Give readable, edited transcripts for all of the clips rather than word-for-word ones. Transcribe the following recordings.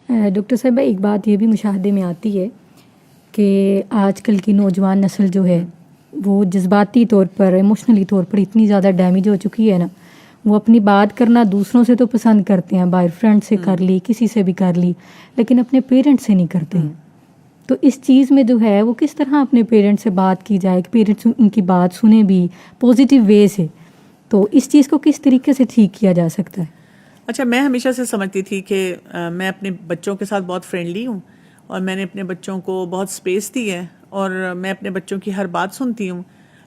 Doctor صاحبہ ایک بات یہ بھی مشاہدے میں آتی ہے کہ آج کل کی نوجوان نسل جو ہے وہ جذباتی طور پر ایموشنلی طور پر اتنی زیادہ ڈیمیج ہو چکی ہے نا، وہ اپنی بات کرنا دوسروں سے تو پسند کرتے ہیں، باہر فرینڈ سے کر لی، کسی سے بھی کر لی، لیکن اپنے پیرنٹس سے نہیں کرتے ہیں۔ تو اس چیز میں جو ہے وہ کس طرح اپنے پیرنٹس سے بات کی جائے کہ پیرنٹس ان کی بات سنیں بھی پازیٹیو وے سے، تو اس چیز کو کس طریقے سے ٹھیک کیا جا سکتا ہے؟ اچھا، میں ہمیشہ سے سمجھتی تھی کہ میں اپنے بچوں کے ساتھ بہت فرینڈلی ہوں اور میں نے اپنے بچوں کو بہت سپیس دی ہے اور میں اپنے بچوں کی ہر بات سنتی ہوں،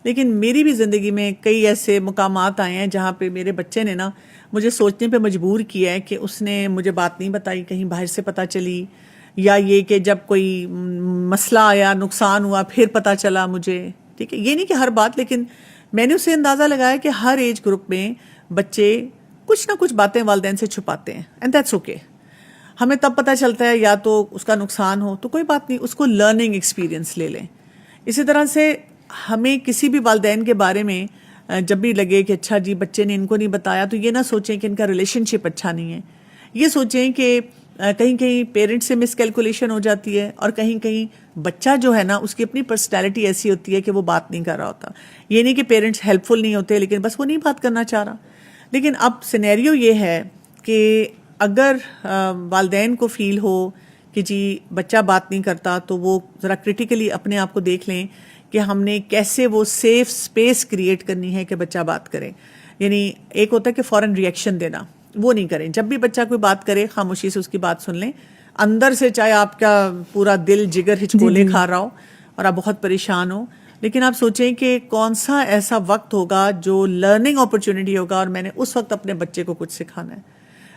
لیکن میری بھی زندگی میں کئی ایسے مقامات آئے ہیں جہاں پہ میرے بچے نے نا مجھے سوچنے پہ مجبور کیا ہے کہ اس نے مجھے بات نہیں بتائی، کہیں باہر سے پتہ چلی، یا یہ کہ جب کوئی مسئلہ آیا، نقصان ہوا، پھر پتہ چلا مجھے۔ ٹھیک ہے، یہ نہیں کہ ہر بات، لیکن میں نے اسے اندازہ لگایا کہ ہر ایج گروپ میں بچے کچھ نہ کچھ باتیں والدین سے چھپاتے ہیں، اینڈ دیٹس اوکے۔ ہمیں تب پتہ چلتا ہے یا تو اس کا نقصان ہو تو کوئی بات نہیں، اس کو لرننگ ایکسپیرینس لے لیں۔ اسی طرح سے ہمیں کسی بھی والدین کے بارے میں جب بھی لگے کہ اچھا جی بچے نے ان کو نہیں بتایا، تو یہ نہ سوچیں کہ ان کا ریلیشن شپ اچھا نہیں ہے، یہ سوچیں کہ کہیں کہیں پیرنٹ سے مس کیلکولیشن ہو جاتی ہے، اور کہیں کہیں بچہ جو ہے نا اس کی اپنی پرسنالٹی ایسی ہوتی ہے کہ وہ بات نہیں کر رہا ہوتا۔ یہ نہیں کہ پیرنٹس ہیلپ فل نہیں ہوتے، لیکن بس وہ نہیں بات کرنا چاہ رہا۔ لیکن اب سینیریو یہ ہے کہ اگر والدین کو فیل ہو کہ جی بچہ بات نہیں کرتا، تو وہ ذرا کرٹیکلی اپنے آپ کو دیکھ لیں کہ ہم نے کیسے وہ سیف سپیس کریٹ کرنی ہے کہ بچہ بات کرے۔ یعنی ایک ہوتا ہے کہ فوراً ریئیکشن دینا، وہ نہیں کریں۔ جب بھی بچہ کوئی بات کرے خاموشی سے اس کی بات سن لیں، اندر سے چاہے آپ کا پورا دل جگر ہچکولے کھا رہا ہو اور آپ بہت پریشان ہو، لیکن آپ سوچیں کہ کون سا ایسا وقت ہوگا جو لرننگ اپرچونٹی ہوگا، اور میں نے اس وقت اپنے بچے کو کچھ سکھانا ہے۔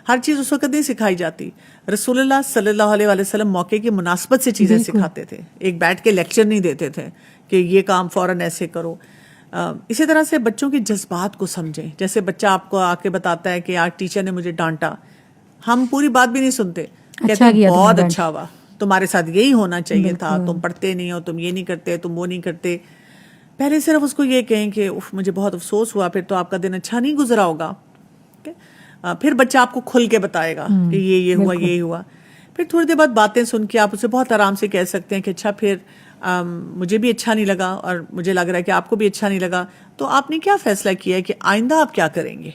ہر چیز اس وقت نہیں سکھائی جاتی۔ رسول اللہ صلی اللہ علیہ وآلہ وسلم موقع کی مناسبت سے چیزیں سکھاتے تھے، ایک بیٹھ کے لیکچر نہیں دیتے تھے کہ یہ کام فوراً ایسے کرو۔ اسی طرح سے بچوں کے جذبات کو سمجھیں۔ جیسے بچہ آپ کو آ کے بتاتا ہے کہ آج ٹیچر نے مجھے ڈانٹا، ہم پوری بات بھی نہیں سنتے، کہتے ہیں بہت اچھا ہوا، تمہارے ساتھ یہی ہونا چاہیے تھا، تم پڑھتے نہیں ہو، تم یہ نہیں کرتے، تم وہ نہیں کرتے۔ پہلے صرف اس کو یہ کہیں کہ مجھے بہت افسوس ہوا، پھر تو آپ کا دن اچھا نہیں گزرا ہوگا۔ پھر بچہ آپ کو کھل کے بتائے گا کہ یہ ہوا، یہ ہوا۔ پھر تھوڑی دیر بعد باتیں سن کے آپ اسے بہت آرام سے کہہ سکتے ہیں کہ اچھا پھر مجھے بھی اچھا نہیں لگا، اور مجھے لگ رہا ہے کہ آپ کو بھی اچھا نہیں لگا، تو آپ نے کیا فیصلہ کیا ہے کہ آئندہ آپ کیا کریں گے؟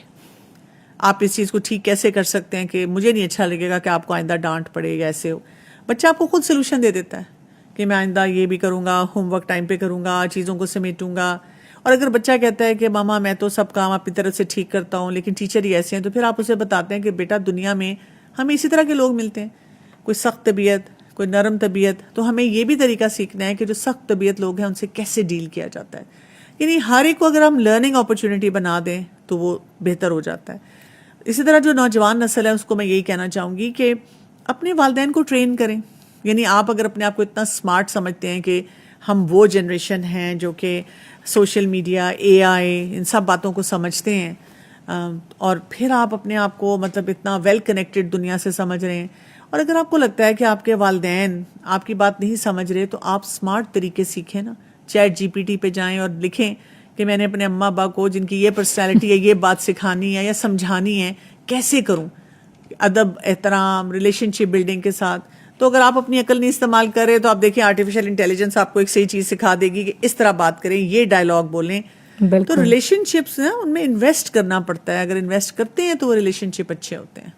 آپ اس چیز کو ٹھیک کیسے کر سکتے ہیں کہ مجھے نہیں اچھا لگے گا کہ آپ کو آئندہ ڈانٹ پڑے یا ایسے ہو۔ بچہ آپ کو خود سلوشن دے دیتا ہے کہ میں آئندہ یہ بھی کروں گا، ہوم ورک ٹائم پہ کروں گا، چیزوں کو سمیٹوں گا۔ اور اگر بچہ کہتا ہے کہ ماما میں تو سب کام اپنی طرف سے ٹھیک کرتا ہوں لیکن ٹیچر ہی ایسے ہیں، تو پھر آپ اسے بتاتے ہیں کہ بیٹا دنیا میں ہمیں اسی طرح کے لوگ ملتے ہیں، کوئی سخت طبیعت، کوئی نرم طبیعت، تو ہمیں یہ بھی طریقہ سیکھنا ہے کہ جو سخت طبیعت لوگ ہیں ان سے کیسے ڈیل کیا جاتا ہے۔ یعنی ہر ایک کو اگر ہم لرننگ اپرچونٹی بنا دیں تو وہ بہتر ہو جاتا ہے۔ اسی طرح جو نوجوان نسل ہے اس کو میں یہی کہنا چاہوں گی کہ اپنے والدین کو ٹرین کریں۔ یعنی آپ اگر اپنے آپ کو اتنا سمارٹ سمجھتے ہیں کہ ہم وہ جنریشن ہیں جو کہ سوشل میڈیا، اے آئی، ان سب باتوں کو سمجھتے ہیں، اور پھر آپ اپنے آپ کو مطلب اتنا ویل کنیکٹڈ دنیا سے سمجھ رہے ہیں، اور اگر آپ کو لگتا ہے کہ آپ کے والدین آپ کی بات نہیں سمجھ رہے، تو آپ سمارٹ طریقے سیکھیں نا، چیٹ جی پی ٹی پہ جائیں اور لکھیں کہ میں نے اپنے اماں ابا کو جن کی یہ پرسنالٹی ہے یہ بات سکھانی ہے یا سمجھانی ہے، کیسے کروں؟ ادب، احترام، ریلیشن شپ بلڈنگ کے ساتھ۔ تو اگر آپ اپنی عقل نہیں استعمال کر رہے تو آپ دیکھیں آرٹیفیشل انٹیلیجنس آپ کو ایک صحیح چیز سکھا دے گی کہ اس طرح بات کریں، یہ ڈائلاگ بولیں۔ تو ریلیشن شپس ان میں انویسٹ کرنا پڑتا ہے، اگر انویسٹ کرتے ہیں تو وہ ریلیشن شپ اچھے ہوتے ہیں۔